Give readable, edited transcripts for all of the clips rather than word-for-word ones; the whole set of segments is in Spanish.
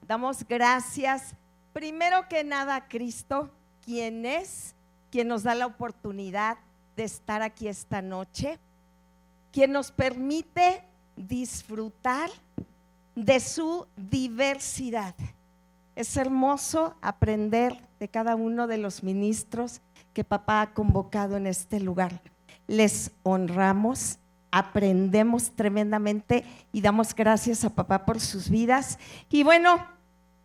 Damos gracias primero que nada a Cristo, quien nos da la oportunidad de estar aquí esta noche, quien nos permite disfrutar de su diversidad. Es hermoso aprender de cada uno de los ministros que papá ha convocado en este lugar. Les honramos, aprendemos tremendamente y damos gracias a papá por sus vidas. Y bueno,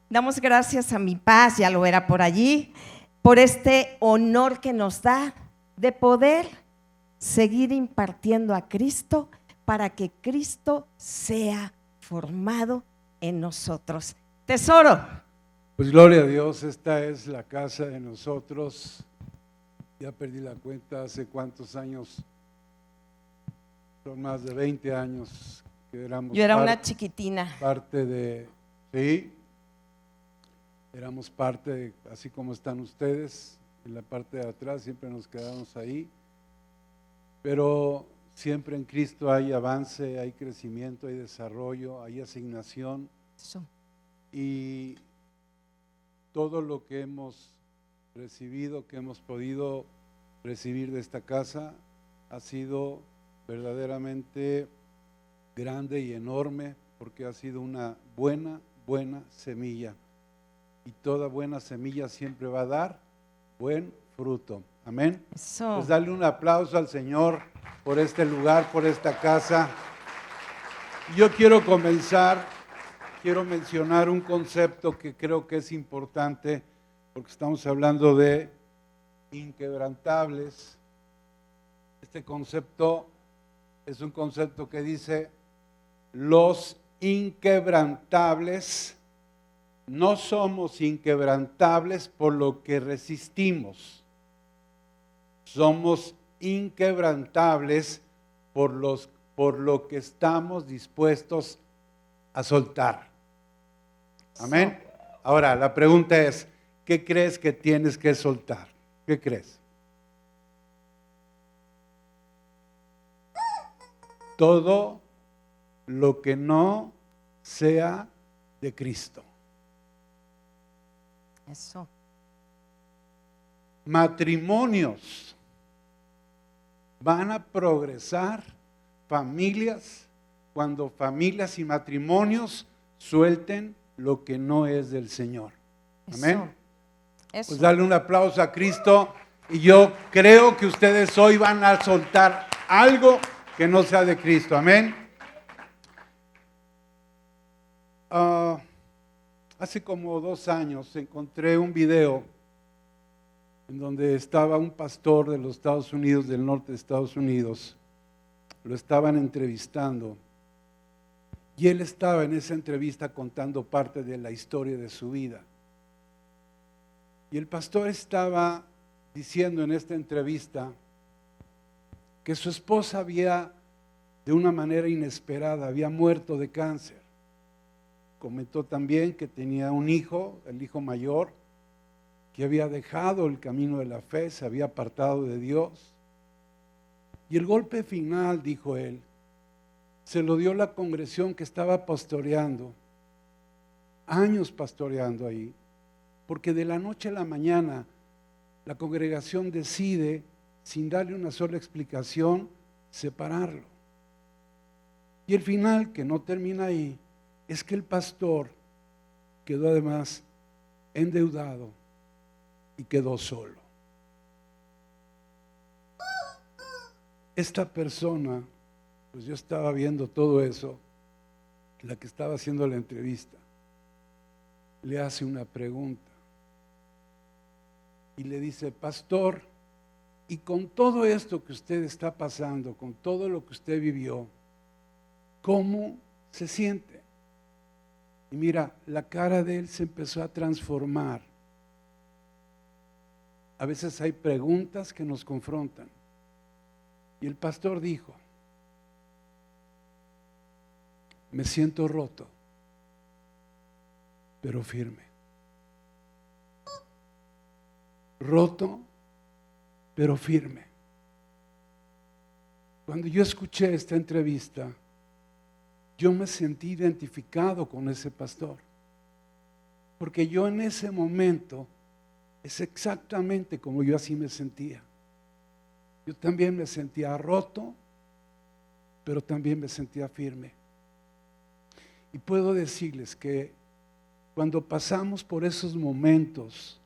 damos gracias a mi paz, ya lo verá por allí, por este honor que nos da de poder seguir impartiendo a Cristo para que Cristo sea formado en nosotros. Tesoro. Pues gloria a Dios, esta es la casa de nosotros. Ya perdí la cuenta hace cuántos años, son más de 20 años que éramos. Yo era una chiquitina. Sí, éramos parte, así como están ustedes, en la parte de atrás, siempre nos quedamos ahí. Pero siempre en Cristo hay avance, hay crecimiento, hay desarrollo, hay asignación. Eso. Y todo lo que hemos recibido, que hemos podido recibir de esta casa, ha sido verdaderamente grande y enorme, porque ha sido una buena semilla. Y toda buena semilla siempre va a dar buen fruto. Amén. Eso. Pues dale un aplauso al Señor por este lugar, por esta casa. Yo quiero mencionar un concepto que creo que es importante, porque estamos hablando de inquebrantables. Este concepto es un concepto que dice: los inquebrantables no somos inquebrantables por lo que resistimos, somos inquebrantables por lo que estamos dispuestos a soltar. Amén. Ahora, la pregunta es: ¿qué crees que tienes que soltar? ¿Qué crees? Todo lo que no sea de Cristo. Eso. Matrimonios van a progresar, familias, cuando familias y matrimonios suelten lo que no es del Señor. Amén. Eso. Pues dale un aplauso a Cristo, y yo creo que ustedes hoy van a soltar algo que no sea de Cristo. Amén. Hace como 2 años encontré un video en donde estaba un pastor de los Estados Unidos, del norte de Estados Unidos. Lo estaban entrevistando y él estaba en esa entrevista contando parte de la historia de su vida. Y el pastor estaba diciendo en esta entrevista que su esposa había, de una manera inesperada, había muerto de cáncer. Comentó también que tenía un hijo, el hijo mayor, que había dejado el camino de la fe, se había apartado de Dios. Y el golpe final, dijo él, se lo dio la congregación que estaba pastoreando, años pastoreando ahí, porque de la noche a la mañana la congregación decide, sin darle una sola explicación, separarlo. Y el final, que no termina ahí, es que el pastor quedó además endeudado y quedó solo. Esta persona, pues yo estaba viendo todo eso, la que estaba haciendo la entrevista, le hace una pregunta y le dice: pastor, y con todo esto que usted está pasando, con todo lo que usted vivió, ¿cómo se siente? Y mira, la cara de él se empezó a transformar. A veces hay preguntas que nos confrontan. Y el pastor dijo: me siento roto, pero firme. Roto, pero firme. Cuando yo escuché esta entrevista, yo me sentí identificado con ese pastor. Porque yo en ese momento es exactamente como yo así me sentía. Yo también me sentía roto, pero también me sentía firme. Y puedo decirles que cuando pasamos por esos momentos,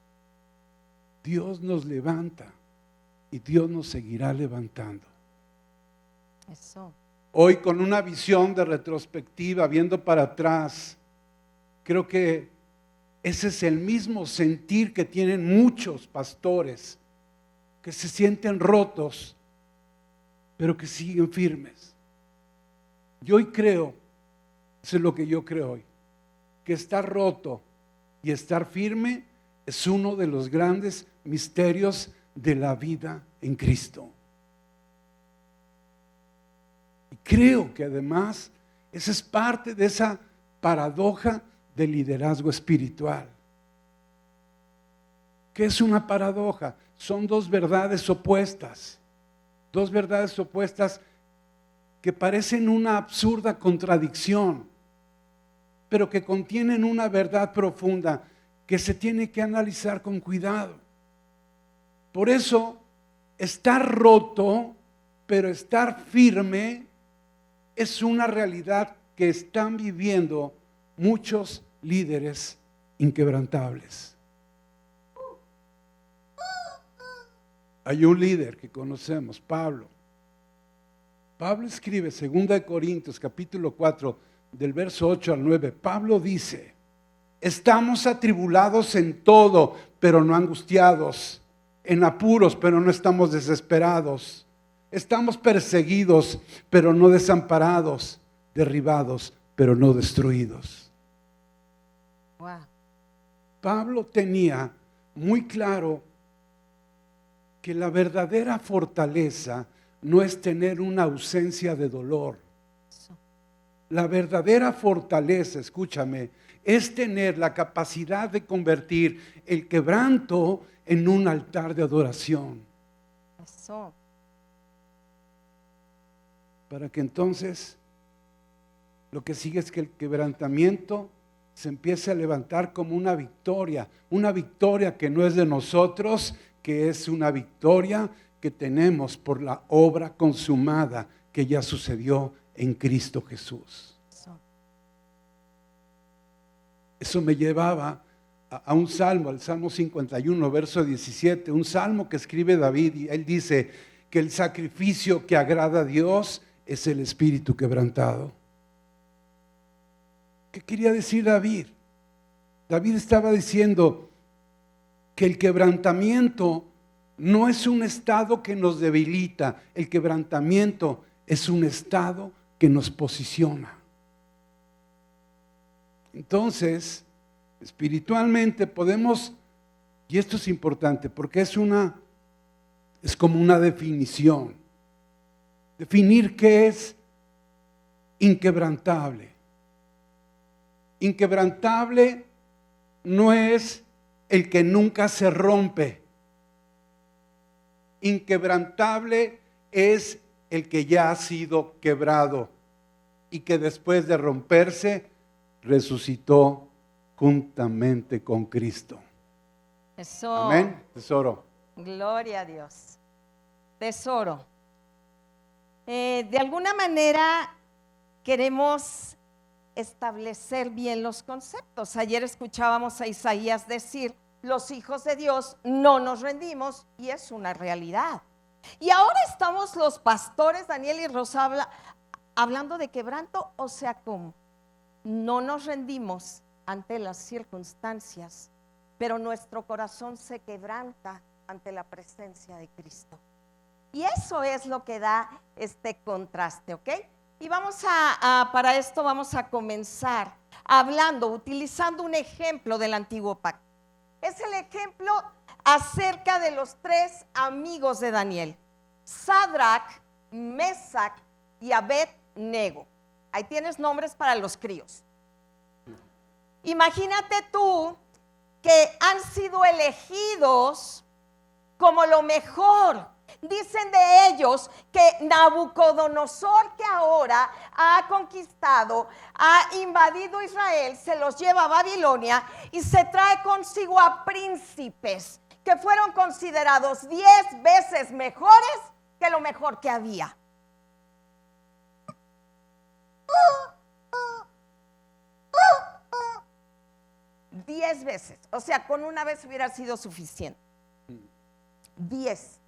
Dios nos levanta y Dios nos seguirá levantando. Eso. Hoy, con una visión de retrospectiva, viendo para atrás, creo que ese es el mismo sentir que tienen muchos pastores que se sienten rotos, pero que siguen firmes. Yo hoy creo, eso es lo que yo creo hoy, que estar roto y estar firme es uno de los grandes misterios de la vida en Cristo. Y creo que además esa es parte de esa paradoja del liderazgo espiritual. ¿Qué es una paradoja? Son dos verdades opuestas que parecen una absurda contradicción, pero que contienen una verdad profunda que se tiene que analizar con cuidado. Por eso, estar roto, pero estar firme, es una realidad que están viviendo muchos líderes inquebrantables. Hay un líder que conocemos, Pablo. Pablo escribe 2 Corintios capítulo 4 del verso 8 al 9. Pablo dice: estamos atribulados en todo, pero no angustiados, en apuros, pero no estamos desesperados, estamos perseguidos, pero no desamparados, derribados, pero no destruidos. Wow. Pablo tenía muy claro que la verdadera fortaleza no es tener una ausencia de dolor. La verdadera fortaleza, escúchame, es tener la capacidad de convertir el quebranto en un altar de adoración. Eso. Para que entonces lo que sigue es que el quebrantamiento se empiece a levantar como una victoria que no es de nosotros, que es una victoria que tenemos por la obra consumada que ya sucedió en Cristo Jesús. Eso me llevaba a un salmo, al Salmo 51, verso 17, un salmo que escribe David, y él dice que el sacrificio que agrada a Dios es el espíritu quebrantado. ¿Qué quería decir David? David estaba diciendo que el quebrantamiento no es un estado que nos debilita, el quebrantamiento es un estado que nos posiciona. Entonces, espiritualmente podemos, y esto es importante porque es como una definición, definir qué es inquebrantable. Inquebrantable no es el que nunca se rompe. Inquebrantable es el que ya ha sido quebrado y que después de romperse resucitó juntamente con Cristo. Eso. Amén, tesoro. Gloria a Dios. Tesoro. De alguna manera queremos establecer bien los conceptos. Ayer escuchábamos a Isaías decir: los hijos de Dios no nos rendimos, y es una realidad. Y ahora estamos los pastores, Daniel y Rosa, hablando de quebranto, o sea, ¿cómo? No nos rendimos ante las circunstancias, pero nuestro corazón se quebranta ante la presencia de Cristo. Y eso es lo que da este contraste, ¿ok? Y para esto vamos a comenzar utilizando un ejemplo del Antiguo Pacto. Es el ejemplo acerca de los tres amigos de Daniel: Sadrach, Mesac y Abed-nego. Ahí tienes nombres para los críos. Imagínate tú que han sido elegidos como lo mejor. Dicen de ellos que Nabucodonosor, que ahora ha conquistado, ha invadido Israel, se los lleva a Babilonia y se trae consigo a príncipes que fueron considerados 10 veces mejores que lo mejor que había. Diez veces, o sea, con una vez hubiera sido suficiente. 10.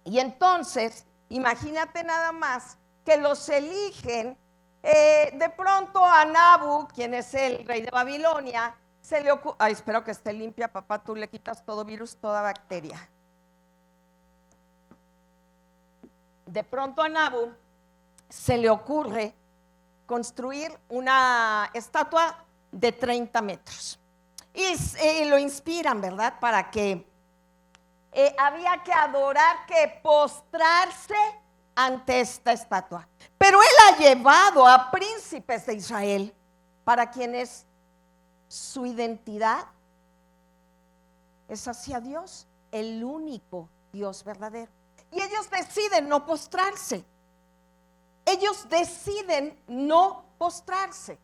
Y entonces, imagínate nada más que los eligen. De pronto a Nabu, quien es el rey de Babilonia, se le ocurre, ay, espero que esté limpia, papá, tú le quitas todo virus, toda bacteria. De pronto a Nabu se le ocurre construir una estatua de 30 metros. Y lo inspiran, ¿verdad? Para que había que adorar, que postrarse ante esta estatua. Pero él ha llevado a príncipes de Israel, para quienes su identidad es hacia Dios, el único Dios verdadero. Y ellos deciden no postrarse. Ellos deciden no postrarse.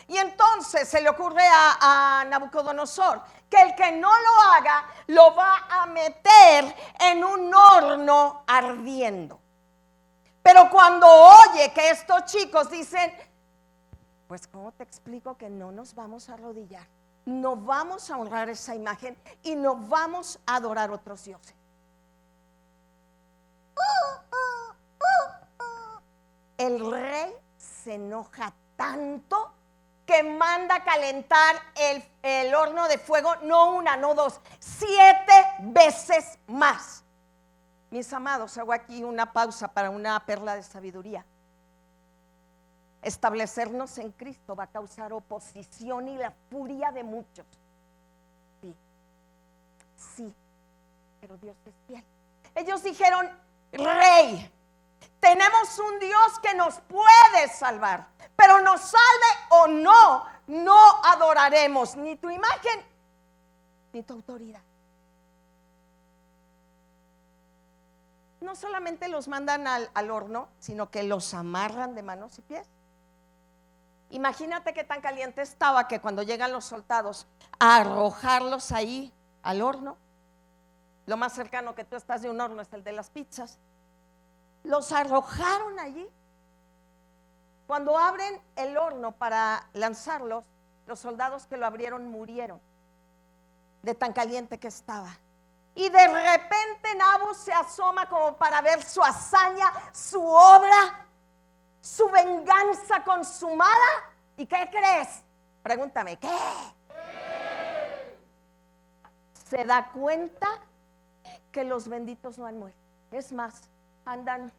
Y entonces se le ocurre a Nabucodonosor que el que no lo haga lo va a meter en un horno ardiendo. Pero cuando oye que estos chicos dicen, pues ¿cómo te explico que no nos vamos a arrodillar? No vamos a honrar esa imagen y no vamos a adorar otros dioses. El rey se enoja tanto que manda a calentar el horno de fuego, no una, no dos, 7 veces más. Mis amados, hago aquí una pausa para una perla de sabiduría. Establecernos en Cristo va a causar oposición y la furia de muchos. Sí, pero Dios es fiel. Ellos dijeron, Rey, tenemos un Dios que nos puede salvar, pero nos salve o no, no adoraremos ni tu imagen ni tu autoridad. No solamente los mandan al horno, sino que los amarran de manos y pies. Imagínate qué tan caliente estaba que cuando llegan los soldados a arrojarlos ahí al horno, lo más cercano que tú estás de un horno es el de las pizzas, los arrojaron allí. Cuando abren el horno para lanzarlos, los soldados que lo abrieron murieron de tan caliente que estaba. Y de repente Nabu se asoma como para ver su hazaña, su obra, su venganza consumada. ¿Y qué crees? Pregúntame, ¿qué? Se da cuenta que los benditos no han muerto. Es más, andan.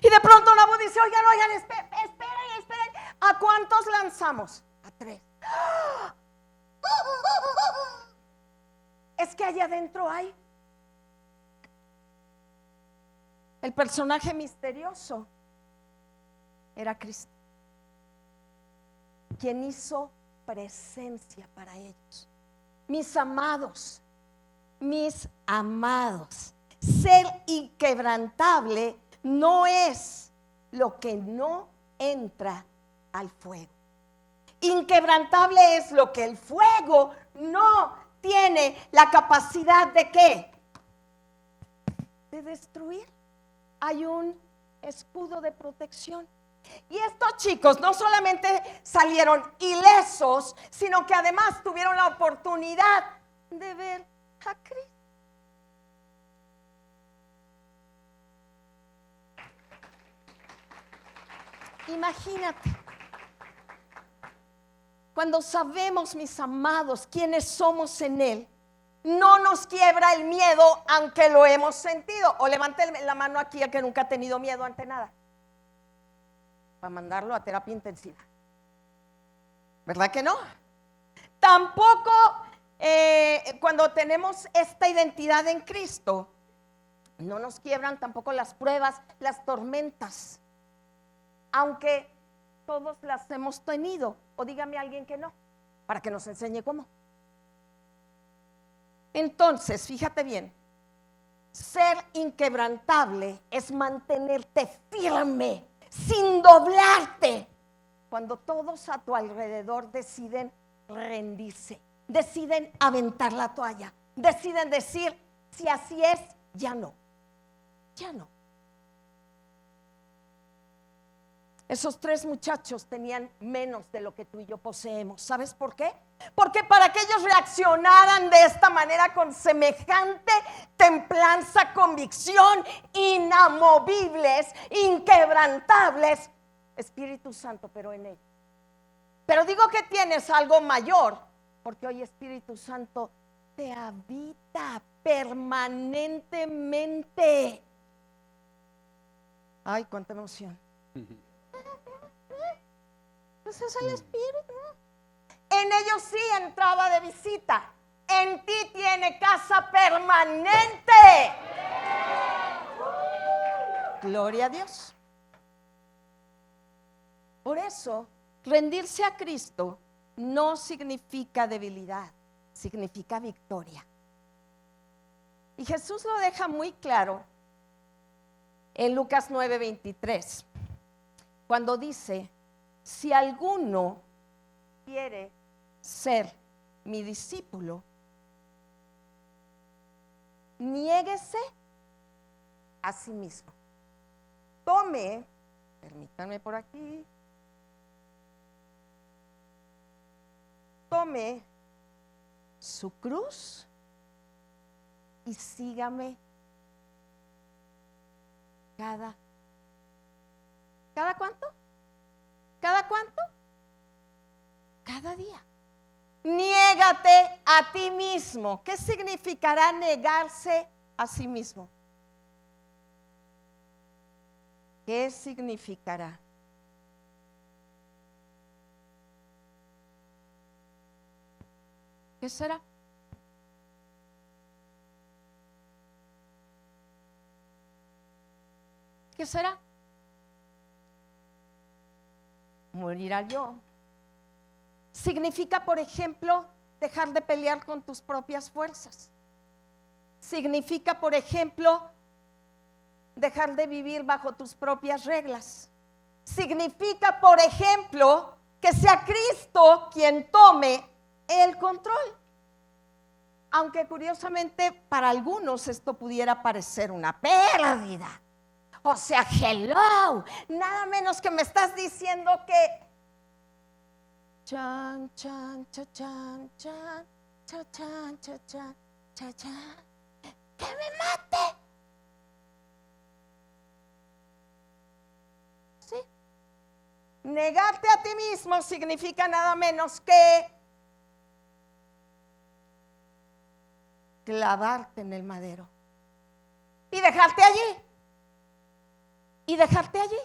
Y de pronto Nabu dice, oigan, esperen. ¿A cuántos lanzamos? A 3. Es que allá adentro hay el personaje misterioso. Era Cristo, quien hizo presencia para ellos. Mis amados, ser inquebrantable no es lo que no entra al fuego. Inquebrantable es lo que el fuego no tiene la capacidad de ¿qué? De destruir. Hay un escudo de protección. Y estos chicos no solamente salieron ilesos, sino que además tuvieron la oportunidad de ver a Cristo. Imagínate. Cuando sabemos, mis amados, quiénes somos en Él, no nos quiebra el miedo aunque lo hemos sentido. O levante la mano aquí el que nunca ha tenido miedo ante nada, para mandarlo a terapia intensiva. ¿Verdad que no? Tampoco cuando tenemos esta identidad en Cristo, no nos quiebran tampoco las pruebas, las tormentas, aunque todos las hemos tenido. O dígame a alguien que no, para que nos enseñe cómo. Entonces, fíjate bien, ser inquebrantable es mantenerte firme, sin doblarte, cuando todos a tu alrededor deciden rendirse, deciden aventar la toalla, deciden decir, si así es, ya no, ya no. Esos 3 muchachos tenían menos de lo que tú y yo poseemos. ¿Sabes por qué? Porque para que ellos reaccionaran de esta manera con semejante templanza, convicción, inamovibles, inquebrantables, Espíritu Santo, pero en ellos. Pero digo que tienes algo mayor, porque hoy Espíritu Santo te habita permanentemente. Ay, cuánta emoción. Ese es el Espíritu. En ellos sí entraba de visita. En ti tiene casa permanente. Gloria a Dios. Por eso, rendirse a Cristo no significa debilidad, significa victoria. Y Jesús lo deja muy claro en Lucas 9:23, cuando dice: si alguno quiere ser mi discípulo, niéguese a sí mismo. Tome, permítanme por aquí, tome su cruz y sígame ¿cada cuánto? ¿Cada cuánto? Cada día. Niégate a ti mismo. ¿Qué significará negarse a sí mismo? ¿Qué significará? ¿Qué será? ¿Qué será? Morir al yo. Significa, por ejemplo, dejar de pelear con tus propias fuerzas. Significa, por ejemplo, dejar de vivir bajo tus propias reglas. Significa, por ejemplo, que sea Cristo quien tome el control. Aunque curiosamente para algunos esto pudiera parecer una pérdida. O sea, hello, nada menos que me estás diciendo que chan, chan, chan, chan, chan, chan, chan, chan, chan, chan, chan, que me mate. ¿Sí? Negarte a ti mismo significa nada menos que clavarte en el madero y dejarte allí. Y dejarte allí.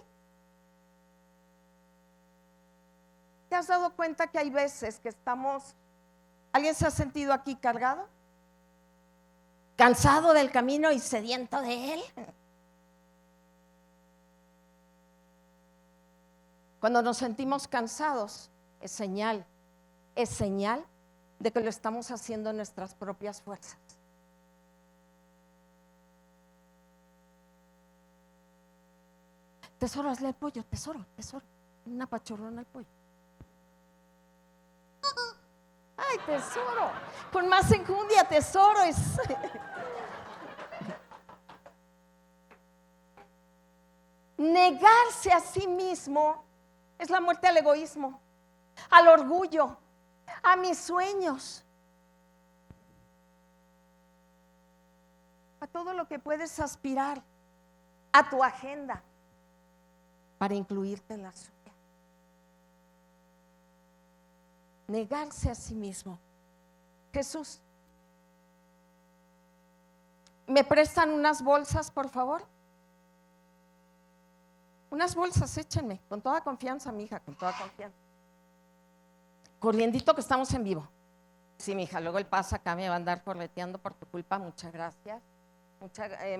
¿Te has dado cuenta que hay veces que estamos, alguien se ha sentido aquí cargado? Cansado del camino y sediento de él. Cuando nos sentimos cansados, es señal de que lo estamos haciendo en nuestras propias fuerzas. Tesoro, hazle al pollo, tesoro, una pachorrona al pollo. Ay, tesoro, con más enjundia, tesoro. Negarse a sí mismo es la muerte al egoísmo, al orgullo, a mis sueños, a todo lo que puedes aspirar, a tu agenda, para incluirte en la suya. Negarse a sí mismo. Jesús, ¿me prestan unas bolsas, por favor? Unas bolsas, échenme, con toda confianza, mija, con toda confianza. Corriendito que estamos en vivo. Sí, mija, luego el pasa acá me va a andar correteando por tu culpa, muchas gracias.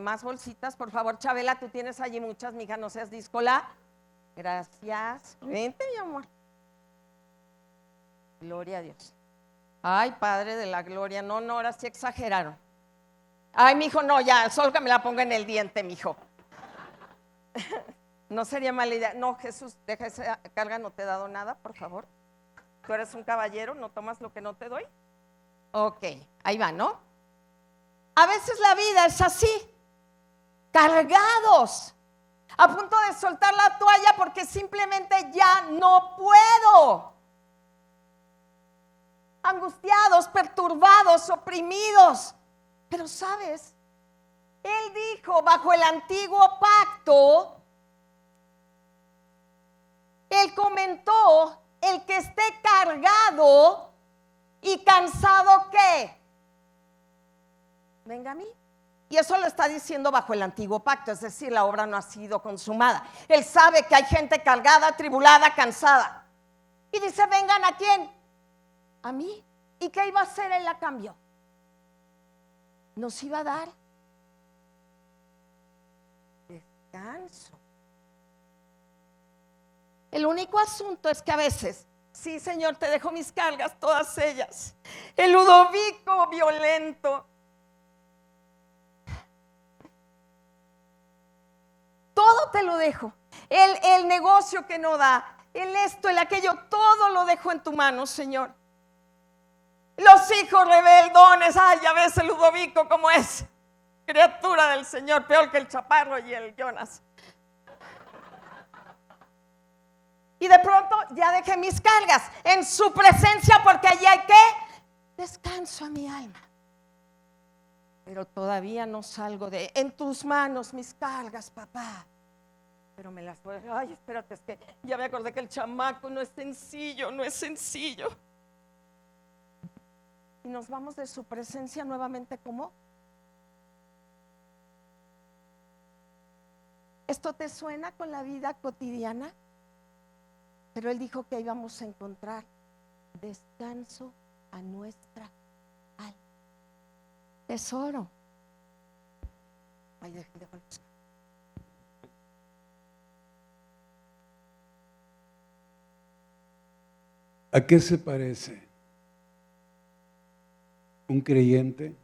Más bolsitas, por favor, Chabela, tú tienes allí muchas, mija, no seas díscola. Gracias. Vente, mi amor. Gloria a Dios. Ay, Padre de la gloria, no, ahora sí exageraron. Ay, mijo, no, ya, solo que me la ponga en el diente, mijo. No sería mala idea. No, Jesús, deja esa carga, no te he dado nada, por favor. Tú eres un caballero, ¿no tomas lo que no te doy? Ok, ahí va, ¿no? A veces la vida es así, cargados, a punto de soltar la toalla porque simplemente ya no puedo. Angustiados, perturbados, oprimidos. Pero ¿sabes? Él dijo, bajo el antiguo pacto, Él comentó, el que esté cargado y cansado, ¿qué? Venga a mí. Y eso lo está diciendo bajo el antiguo pacto, es decir, la obra no ha sido consumada. Él sabe que hay gente cargada, atribulada, cansada. Y dice, vengan, ¿a quién? A mí. ¿Y qué iba a hacer él a cambio? Nos iba a dar descanso. El único asunto es que a veces, sí, Señor, te dejo mis cargas, todas ellas. El Ludovico violento. Todo te lo dejo. El negocio que no da, el esto, el aquello, todo lo dejo en tu mano, Señor. Los hijos rebeldones, ay, ya ves el Ludovico como es. Criatura del Señor, peor que el Chaparro y el Jonas. Y de pronto ya dejé mis cargas en su presencia porque allí hay que descanso a mi alma. Pero todavía no salgo de en tus manos mis cargas, papá. Pero me las voy a... Ay, espérate, es que ya me acordé que el chamaco no es sencillo, no es sencillo. Y nos vamos de su presencia nuevamente, ¿cómo? ¿Esto te suena con la vida cotidiana? Pero Él dijo que íbamos a encontrar descanso a nuestra alma. Tesoro. Ay, déjame buscar. ¿A qué se parece un creyente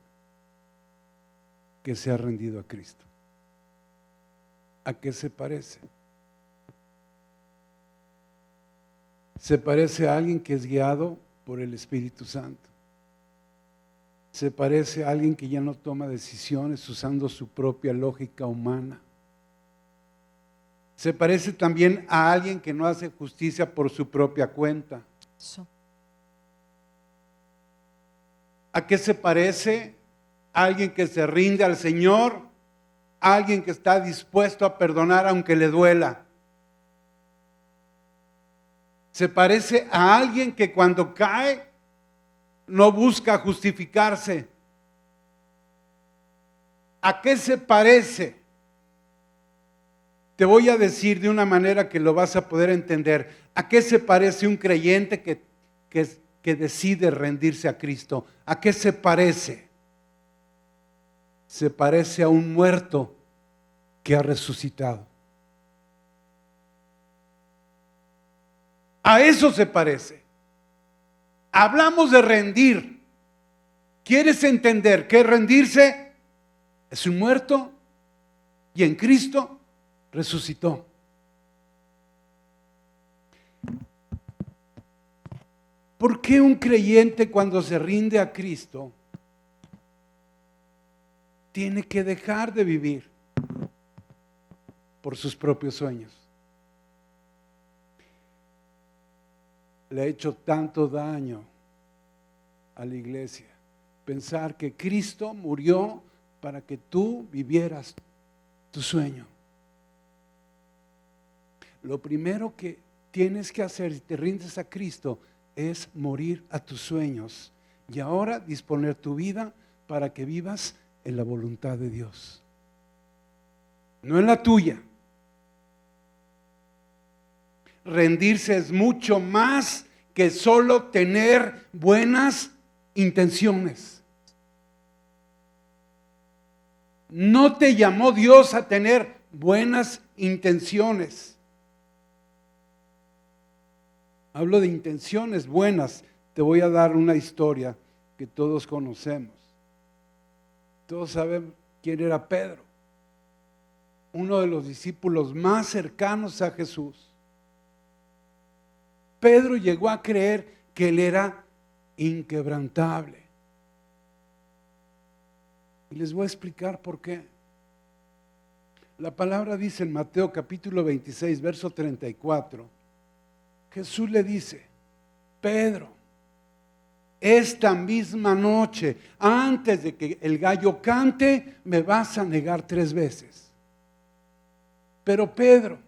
que se ha rendido a Cristo? ¿A qué se parece? Se parece a alguien que es guiado por el Espíritu Santo. Se parece a alguien que ya no toma decisiones usando su propia lógica humana. Se parece también a alguien que no hace justicia por su propia cuenta. ¿A qué se parece? A alguien que se rinde al Señor, a alguien que está dispuesto a perdonar aunque le duela. Se parece a alguien que cuando cae no busca justificarse. ¿A qué se parece? Te voy a decir de una manera que lo vas a poder entender. ¿A qué se parece un creyente que decide rendirse a Cristo? ¿A qué se parece? Se parece a un muerto que ha resucitado. A eso se parece. Hablamos de rendir. ¿Quieres entender qué es rendirse? Es un muerto y en Cristo resucitó. ¿Por qué un creyente cuando se rinde a Cristo tiene que dejar de vivir por sus propios sueños? Le ha hecho tanto daño a la iglesia pensar que Cristo murió para que tú vivieras tu sueño. Lo primero que tienes que hacer si te rindes a Cristo es morir a tus sueños y ahora disponer tu vida para que vivas en la voluntad de Dios, no en la tuya. Rendirse es mucho más que solo tener buenas intenciones. No te llamó Dios a tener buenas intenciones. Hablo de intenciones buenas, Te voy a dar una historia que todos conocemos. Todos saben quién era Pedro, uno de los discípulos más cercanos a Jesús. Pedro llegó a creer que él era inquebrantable. Y les voy a explicar por qué. La palabra dice en Mateo capítulo 26, verso 34, Jesús le dice: Pedro, esta misma noche, antes de que el gallo cante, me vas a negar 3 veces. Pero Pedro,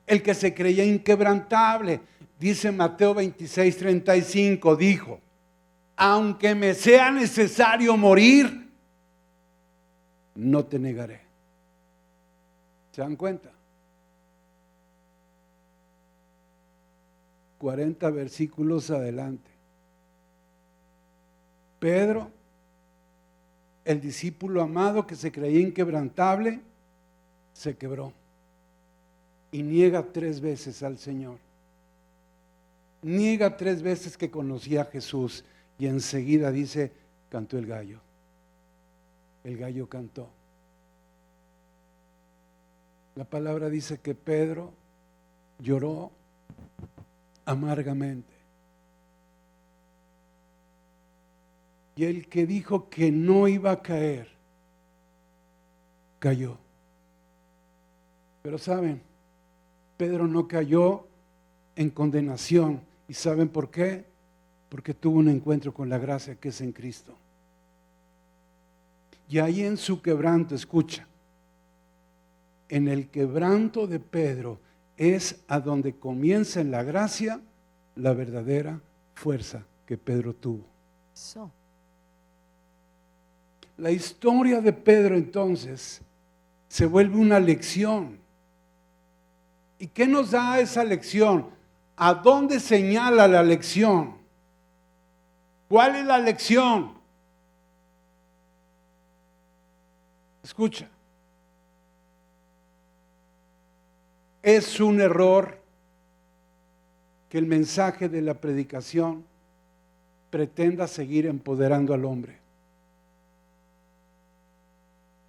el que se creía inquebrantable, dice Mateo 26, 35, dijo: aunque me sea necesario morir, no te negaré. ¿Se dan cuenta? 40 versículos adelante. Pedro, el discípulo amado que se creía inquebrantable, se quebró y niega 3 veces al Señor. Niega 3 veces que conocía a Jesús y enseguida dice: cantó el gallo. El gallo cantó. La palabra dice que Pedro lloró amargamente. Y el que dijo que no iba a caer, cayó. Pero saben, Pedro no cayó en condenación. ¿Y saben por qué? Porque tuvo un encuentro con la gracia que es en Cristo. Y ahí en su quebranto, escucha, en el quebranto de Pedro es a donde comienza en la gracia la verdadera fuerza que Pedro tuvo. Eso. La historia de Pedro entonces se vuelve una lección. ¿Y qué nos da esa lección? ¿A dónde señala la lección? ¿Cuál es la lección? Escucha. Es un error que el mensaje de la predicación pretenda seguir empoderando al hombre.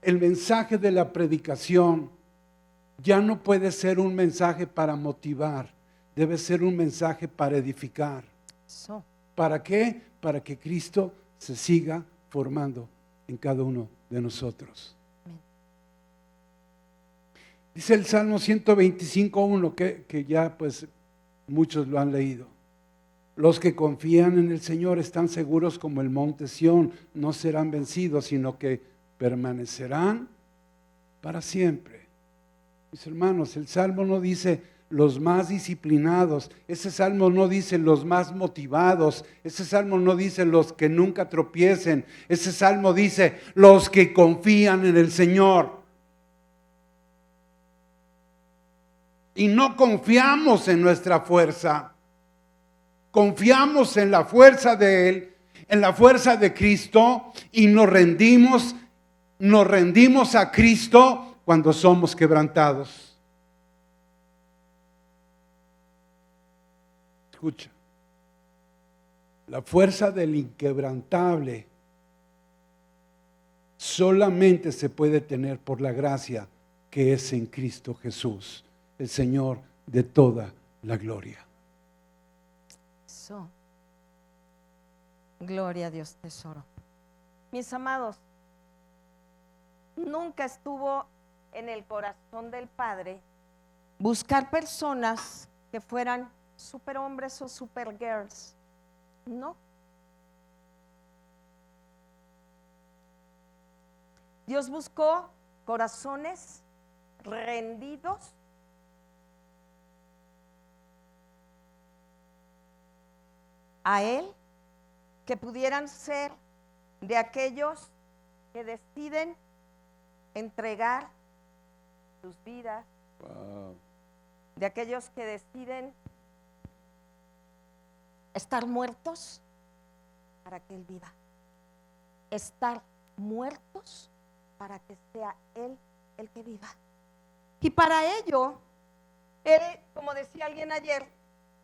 El mensaje de la predicación ya no puede ser un mensaje para motivar, debe ser un mensaje para edificar. Eso. ¿Para qué? Para que Cristo se siga formando en cada uno de nosotros. Dice el Salmo 125:1 que ya pues muchos lo han leído. Los que confían en el Señor están seguros como el monte Sión, no serán vencidos, sino que permanecerán para siempre. Mis hermanos, el Salmo no dice los más disciplinados, ese Salmo no dice los más motivados, ese Salmo no dice los que nunca tropiecen, ese Salmo dice los que confían en el Señor. Y no confiamos en nuestra fuerza, confiamos en la fuerza de Él, en la fuerza de Cristo, y nos rendimos a Cristo cuando somos quebrantados. Escucha, la fuerza del inquebrantable solamente se puede tener por la gracia que es en Cristo Jesús, el Señor de toda la gloria. Eso. Gloria a Dios, tesoro. Mis amados, nunca estuvo en el corazón del Padre buscar personas que fueran superhombres o supergirls. No. Dios buscó corazones rendidos a Él, que pudieran ser de aquellos que deciden entregar sus vidas, Wow. de aquellos que deciden estar muertos para que Él viva, estar muertos para que sea Él el que viva. Y para ello, Él, como decía alguien ayer,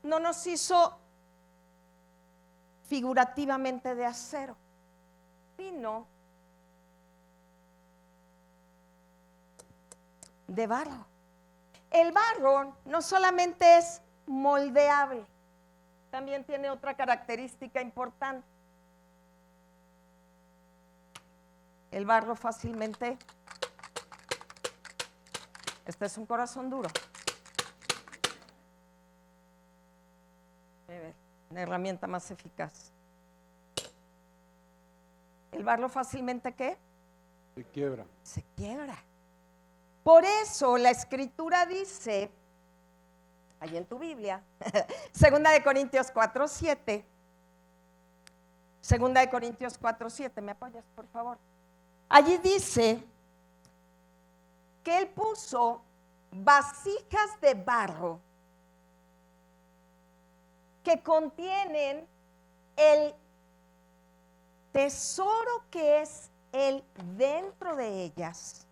no nos hizo figurativamente de acero, sino de barro. El barro no solamente es moldeable, también tiene otra característica importante. El barro fácilmente, este es un corazón duro. Una herramienta más eficaz. El barro fácilmente, ¿qué? Se quiebra. Se quiebra. Por eso la Escritura dice, ahí en tu Biblia, Segunda de Corintios 4:7, Segunda de Corintios 4:7, ¿me apoyas, por favor? Allí dice que Él puso vasijas de barro que contienen el tesoro que es Él dentro de ellas,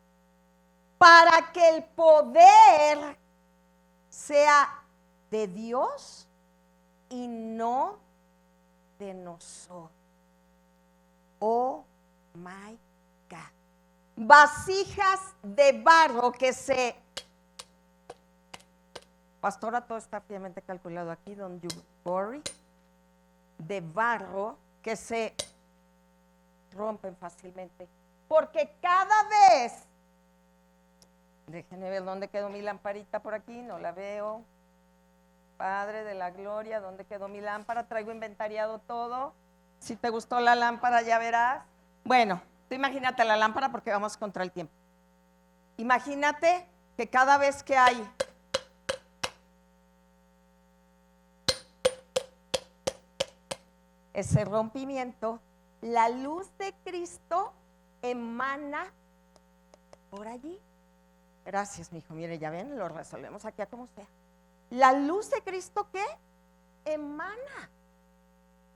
para que el poder sea de Dios y no de nosotros. Oh my God. Vasijas de barro que se... Pastora, todo está fielmente calculado aquí, don't you worry. De barro que se rompen fácilmente. Porque cada vez... Déjenme ver dónde quedó mi lamparita por aquí, no la veo. Padre de la gloria, ¿dónde quedó mi lámpara? Traigo inventariado todo. Si te gustó la lámpara ya verás. Bueno, tú imagínate la lámpara porque vamos contra el tiempo. Imagínate que cada vez que hay ese rompimiento, la luz de Cristo emana por allí. Gracias, mi hijo. Mire, ya ven, lo resolvemos aquí a como sea. La luz de Cristo, ¿qué? Emana.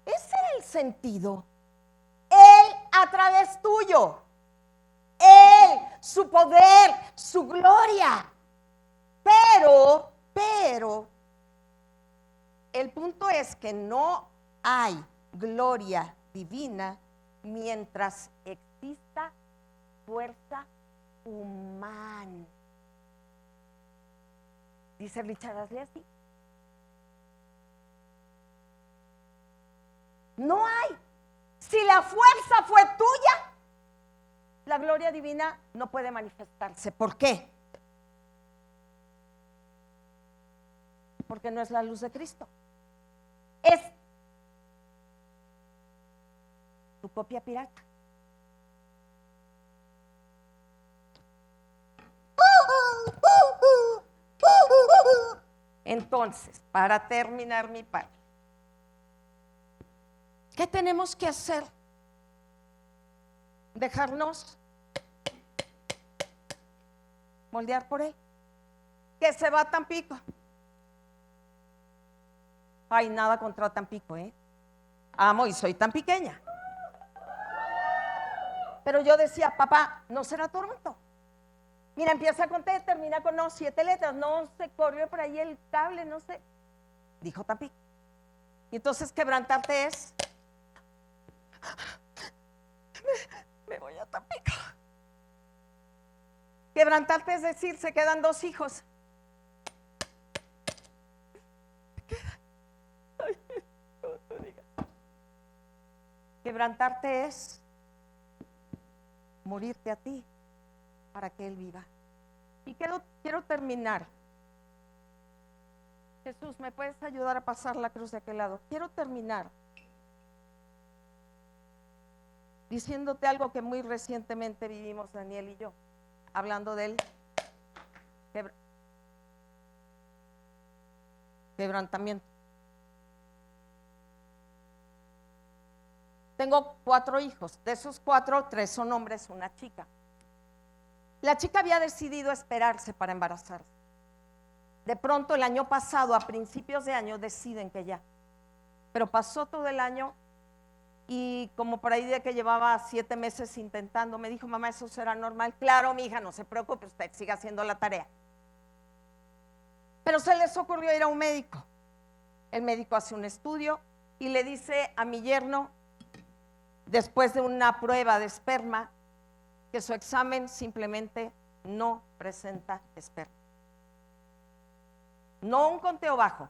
Ese era el sentido. Él a través tuyo. Él, su poder, su gloria. Pero, el punto es que no hay gloria divina mientras exista fuerza humana. Dice Richard Astley así. No hay. Si la fuerza fue tuya, la gloria divina no puede manifestarse. ¿Por qué? Porque no es la luz de Cristo. Es tu copia pirata. Entonces, para terminar mi parte, ¿qué tenemos que hacer? Dejarnos moldear por Él. Que se va a Tampico. Ay, nada contra Tampico, amo y soy tan pequeña. Pero yo decía, papá, ¿no será Toronto? Mira, empieza con T, termina con 7 letras, no se corrió por ahí el cable, no sé. Dijo Tampico. Y entonces quebrantarte es, me voy a Tampico. Quebrantarte es decir, se quedan 2 hijos. Quebrantarte es morirte a ti para que Él viva. Y quiero terminar. Jesús, ¿me puedes ayudar a pasar la cruz de aquel lado? Quiero terminar diciéndote algo que muy recientemente vivimos Daniel y yo, hablando del quebrantamiento. Tengo 4 hijos, de esos 4, 3 son hombres, 1 chica. La chica había decidido esperarse para embarazarse. De pronto el año pasado, a principios de año, deciden que ya. Pero pasó todo el año y como por ahí de que llevaba 7 meses intentando, me dijo, mamá, ¿eso será normal? Claro, mi hija, no se preocupe, usted siga haciendo la tarea. Pero se les ocurrió ir a un médico. El médico hace un estudio y le dice a mi yerno, después de una prueba de esperma, que su examen simplemente no presenta esperma. No un conteo bajo,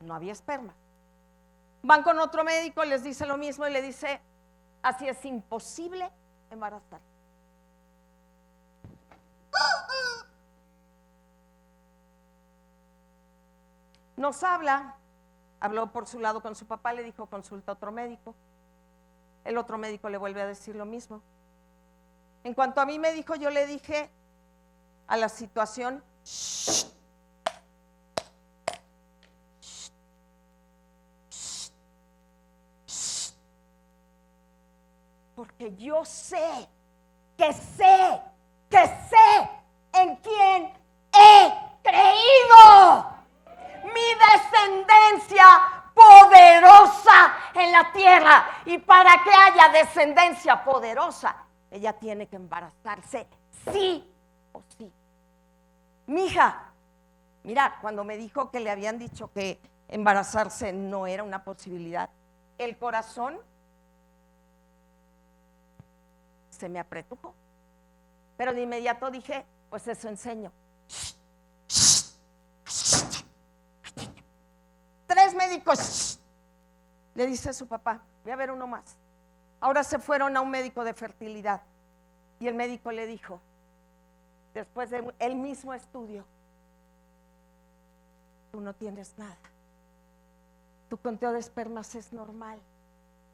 no había esperma. Van con otro médico, les dice lo mismo y le dice, así es imposible embarazar. Nos habló por su lado con su papá, le dijo, consulta a otro médico. El otro médico le vuelve a decir lo mismo. En cuanto a mí me dijo, yo le dije a la situación, shh, shh, shh, shh, porque yo sé en quién he creído. Mi descendencia poderosa en la tierra, y para que haya descendencia poderosa, ella tiene que embarazarse sí o sí. Mija, mira, cuando me dijo que le habían dicho que embarazarse no era una posibilidad, el corazón se me apretujó, pero de inmediato dije, pues eso enseño. 3 médicos, le dice a su papá, voy a ver uno más. Ahora se fueron a un médico de fertilidad y el médico le dijo, después de el mismo estudio, tú no tienes nada, tu conteo de espermas es normal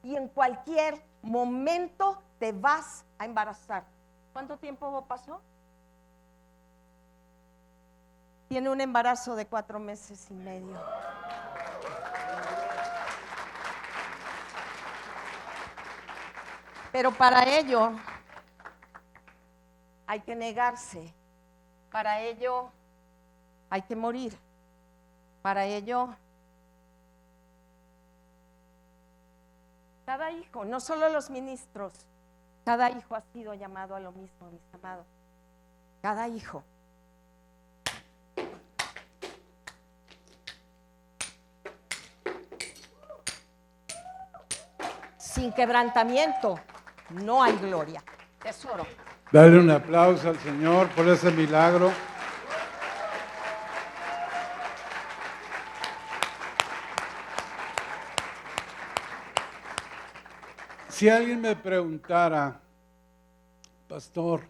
y en cualquier momento te vas a embarazar. ¿Cuánto tiempo pasó? Tiene un embarazo de 4 meses y medio. Pero para ello hay que negarse, para ello hay que morir, para ello cada hijo, no solo los ministros, cada hijo ha sido llamado a lo mismo, mis amados, cada hijo. Sin quebrantamiento no hay gloria. Tesoro. Dale un aplauso al Señor por ese milagro. Si alguien me preguntara, pastor,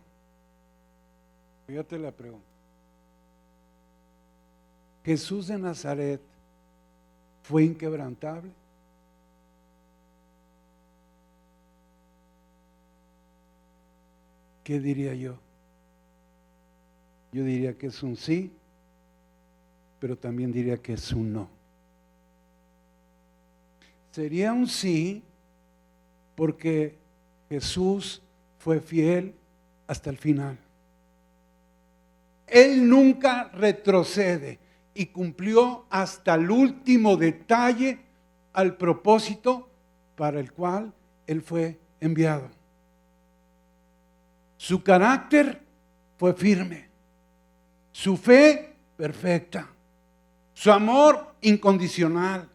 fíjate la pregunta, ¿Jesús de Nazaret fue inquebrantable? ¿Qué diría yo? Yo diría que es un sí, pero también diría que es un no. Sería un sí porque Jesús fue fiel hasta el final. Él nunca retrocede y cumplió hasta el último detalle al propósito para el cual Él fue enviado. Su carácter fue firme, su fe perfecta, su amor incondicional.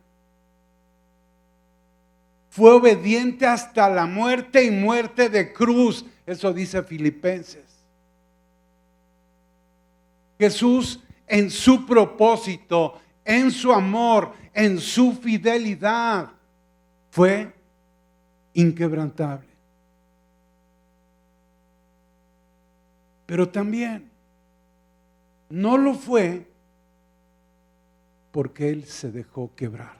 Fue obediente hasta la muerte y muerte de cruz. Eso dice Filipenses. Jesús en su propósito, en su amor, en su fidelidad, fue inquebrantable. Pero también no lo fue porque Él se dejó quebrar.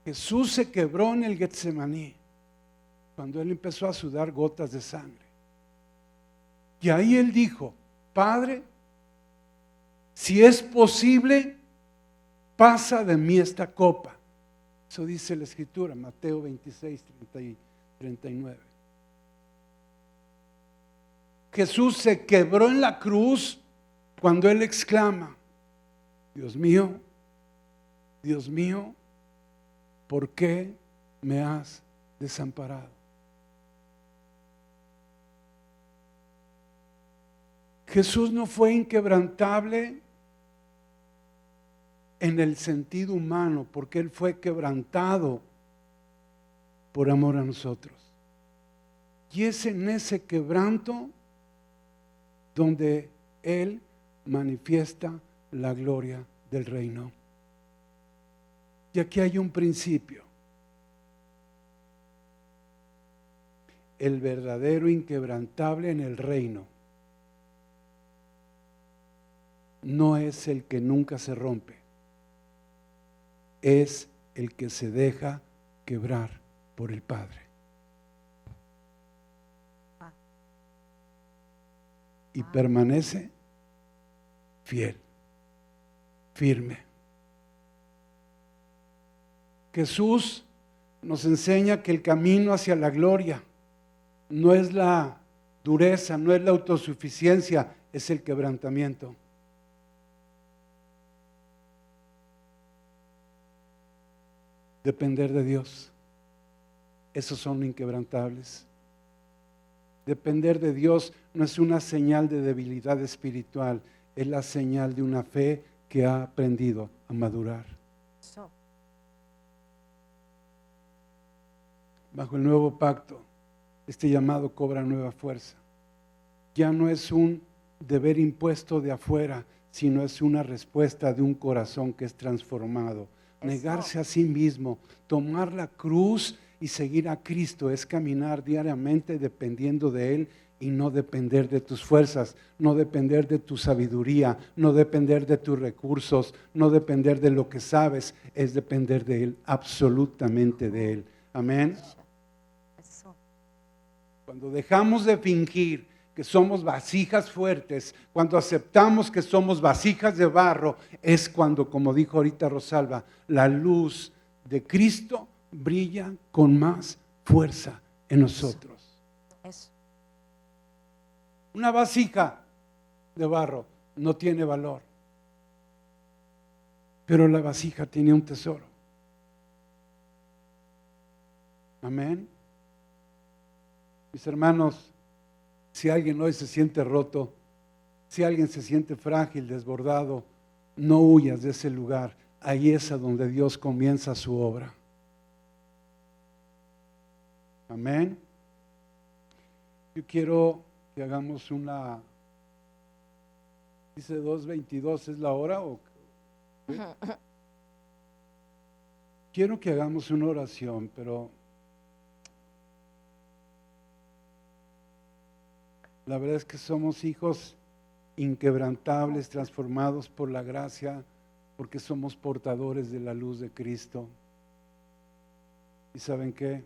Jesús se quebró en el Getsemaní cuando Él empezó a sudar gotas de sangre. Y ahí Él dijo, Padre, si es posible, pasa de mí esta copa. Eso dice la Escritura, Mateo 26, 30 y 39. Jesús se quebró en la cruz cuando Él exclama, Dios mío, ¿por qué me has desamparado? Jesús no fue inquebrantable en el sentido humano, porque Él fue quebrantado por amor a nosotros. Y es en ese quebranto donde Él manifiesta la gloria del reino. Y aquí hay un principio. El verdadero inquebrantable en el reino no es el que nunca se rompe, es el que se deja quebrar por el Padre. Y permanece fiel, firme. Jesús nos enseña que el camino hacia la gloria no es la dureza, no es la autosuficiencia, es el quebrantamiento. Depender de Dios. Esos son inquebrantables. Depender de Dios no es una señal de debilidad espiritual, es la señal de una fe que ha aprendido a madurar. Bajo el nuevo pacto, este llamado cobra nueva fuerza. Ya no es un deber impuesto de afuera, sino es una respuesta de un corazón que es transformado. Negarse a sí mismo, tomar la cruz y seguir a Cristo es caminar diariamente dependiendo de Él y no depender de tus fuerzas, no depender de tu sabiduría, no depender de tus recursos, no depender de lo que sabes, es depender de Él, absolutamente de Él. Amén. Cuando dejamos de fingir que somos vasijas fuertes, cuando aceptamos que somos vasijas de barro, es cuando, como dijo ahorita Rosalba, la luz de Cristo brilla con más fuerza en nosotros. Eso. Una vasija de barro no tiene valor, pero la vasija tiene un tesoro. Amén. Mis hermanos, si alguien hoy se siente roto, si alguien se siente frágil, desbordado, no huyas de ese lugar. Ahí es a donde Dios comienza su obra. Amén. Yo quiero que hagamos una... Dice 2:22, ¿es la hora? ¿Sí? Quiero que hagamos una oración, pero... La verdad es que somos hijos inquebrantables, transformados por la gracia, porque somos portadores de la luz de Cristo. ¿Y saben qué?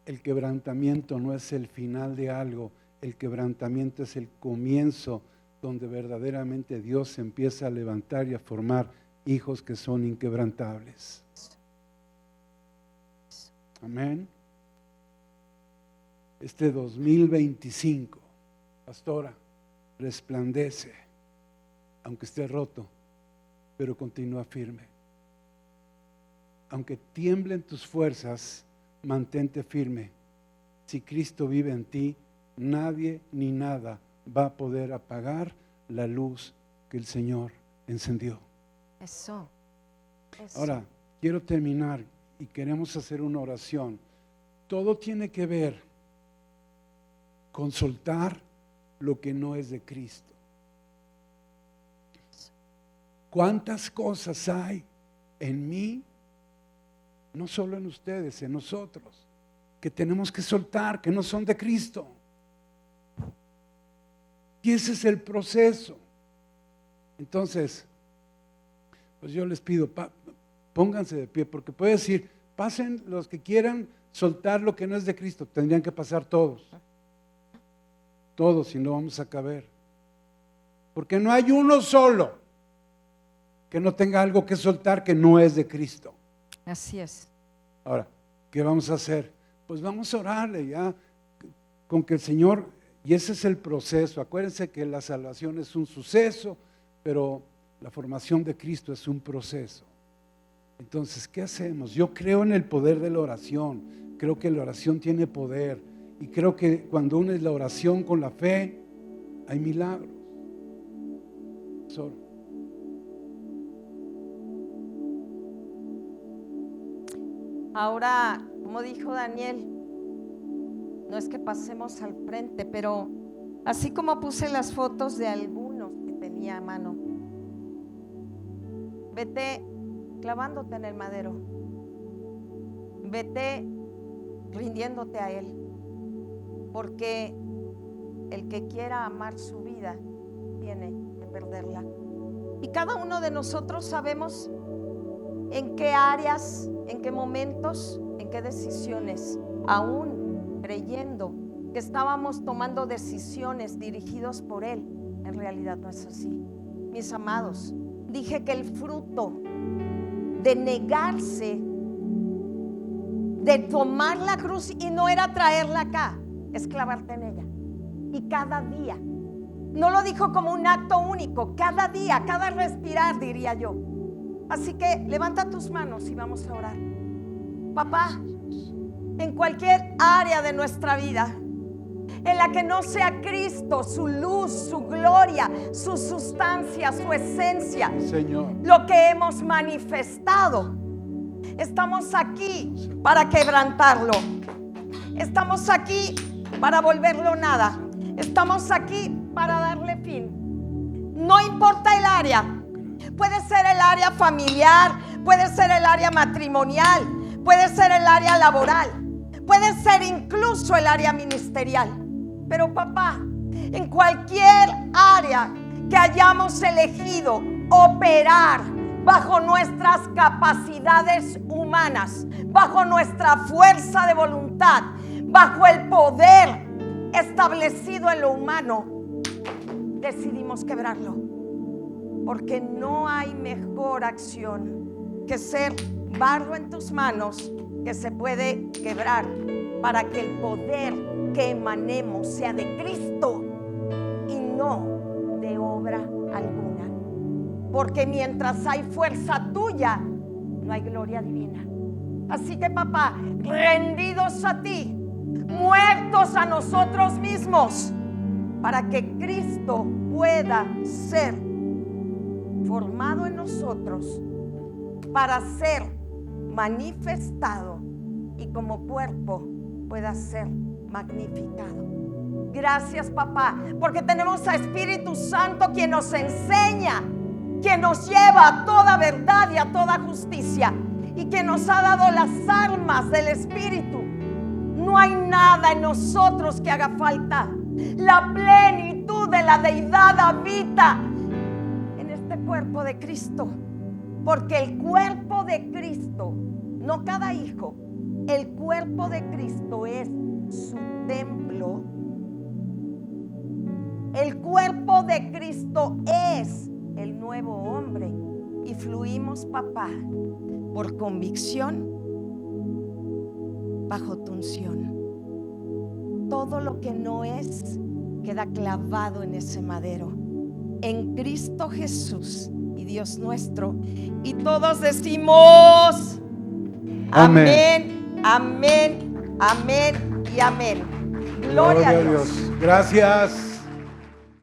El quebrantamiento no es el final de algo, el quebrantamiento es el comienzo donde verdaderamente Dios empieza a levantar y a formar hijos que son inquebrantables. Amén. Este 2025, pastora, resplandece, aunque esté roto, pero continúa firme. Aunque tiemblen tus fuerzas, mantente firme. Si Cristo vive en ti, nadie ni nada va a poder apagar la luz que el Señor encendió. Eso. Ahora, quiero terminar y queremos hacer una oración. Todo tiene que ver con soltar lo que no es de Cristo. ¿Cuántas cosas hay en mí, no solo en ustedes, en nosotros, que tenemos que soltar, que no son de Cristo? Y ese es el proceso. Entonces, pues yo les pido, pónganse de pie, porque puede decir, pasen los que quieran soltar lo que no es de Cristo. Tendrían que pasar todos. Todos, si no vamos a caber. Porque no hay uno solo que no tenga algo que soltar que no es de Cristo. Así es. Ahora, ¿qué vamos a hacer? Pues vamos a orarle ya con que el Señor, y ese es el proceso. Acuérdense que la salvación es un suceso, pero la formación de Cristo es un proceso. Entonces, ¿qué hacemos? Yo creo en el poder de la oración. Creo que la oración tiene poder. Y creo que cuando unes la oración con la fe, hay milagros. Solo. Ahora, como dijo Daniel, no es que pasemos al frente, pero así como puse las fotos de algunos que tenía a mano, vete clavándote en el madero, vete rindiéndote a Él, porque el que quiera amar su vida tiene que perderla. Y cada uno de nosotros sabemos en qué áreas, en qué momentos, en qué decisiones, aún creyendo que estábamos tomando decisiones dirigidos por Él, en realidad no es así. Mis amados, dije que el fruto de negarse, de tomar la cruz, y no era traerla acá, es clavarte en ella. Y cada día, no lo dijo como un acto único, cada día, cada respirar, diría yo. Así que levanta tus manos y vamos a orar. Papá, en cualquier área de nuestra vida en la que no sea Cristo, su luz, su gloria, su sustancia, su esencia, Señor, lo que hemos manifestado, estamos aquí para quebrantarlo. Estamos aquí para volverlo nada. Estamos aquí para darle fin. No importa el área. Puede ser el área familiar, puede ser el área matrimonial, puede ser el área laboral, puede ser incluso el área ministerial. Pero papá, en cualquier área que hayamos elegido operar bajo nuestras capacidades humanas, bajo nuestra fuerza de voluntad, bajo el poder establecido en lo humano, decidimos quebrarlo. Porque no hay mejor acción que ser barro en tus manos que se puede quebrar, para que el poder que emanemos sea de Cristo y no de obra alguna. Porque mientras hay fuerza tuya, no hay gloria divina. Así que papá, rendidos a ti, muertos a nosotros mismos, para que Cristo pueda ser formado en nosotros, para ser manifestado y como cuerpo pueda ser magnificado. Gracias, papá, porque tenemos a Espíritu Santo quien nos enseña, quien nos lleva a toda verdad y a toda justicia, y quien nos ha dado las armas del Espíritu. No hay nada en nosotros que haga falta. La plenitud de la deidad habita en este cuerpo de Cristo, porque el cuerpo de Cristo, no cada hijo, el cuerpo de Cristo es su templo. El cuerpo de Cristo es el nuevo hombre, y fluimos, papá, por convicción bajo tu unción. Todo lo que no es queda clavado en ese madero, en Cristo Jesús y Dios nuestro. Y todos decimos amén, amén, amén y amén. Gloria a Dios. Gracias.